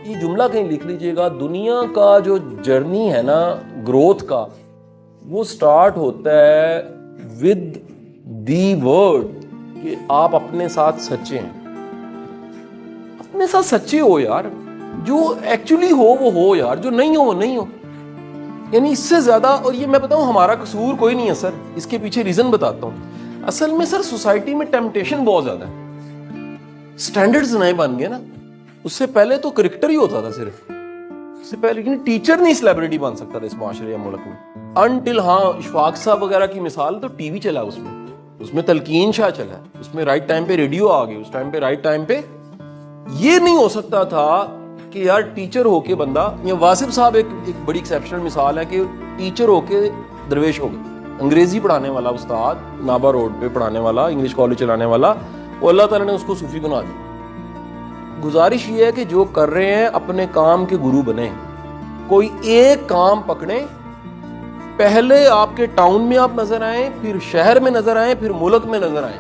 یہ جملہ کہیں لکھ لیجئے گا، دنیا کا جو جرنی ہے نا گروتھ کا، وہ سٹارٹ ہوتا ہے ود دی ورڈ کہ آپ اپنے ساتھ سچے ہیں. اپنے ساتھ سچے ہو یار، جو ایکچولی ہو وہ ہو یار، جو نہیں ہو وہ نہیں ہو. یعنی اس سے زیادہ، اور یہ میں بتاؤں ہمارا قصور کوئی نہیں ہے سر، اس کے پیچھے ریزن بتاتا ہوں. اصل میں سر سوسائٹی میں ٹیمپٹیشن بہت زیادہ ہے، سٹینڈرڈز نئے بن گئے نا. اس سے پہلے تو کرکٹر ہی ہوتا تھا صرف، اس سے پہلے لیکن ٹیچر نہیں سیلیبریٹی بن سکتا تھا اس معاشرے یا ملک میں انٹل ہاں اشفاق صاحب وغیرہ کی مثال تو ٹی وی چلا، اس میں تلقین شاہ چلا، اس میں رائٹ ٹائم پہ ریڈیو آ گئی، اس ٹائم پہ رائٹ ٹائم پہ. یہ نہیں ہو سکتا تھا کہ یار ٹیچر ہو کے بندہ، یا واسف صاحب ایک بڑی ایکسیپشنل مثال ہے کہ ٹیچر ہو کے درویش ہو گئے. انگریزی پڑھانے والا استاد نابا روڈ پہ پڑھانے والا، انگلش کالج چلانے والا، وہ اللہ تعالیٰ نے اس کو صوفی بنا دیا. گزارش یہ ہے کہ جو کر رہے ہیں اپنے کام کے گرو بنیں، کوئی ایک کام پکڑیں. پہلے آپ کے ٹاؤن میں آپ نظر آئیں، پھر شہر میں نظر آئیں، پھر ملک میں نظر آئیں.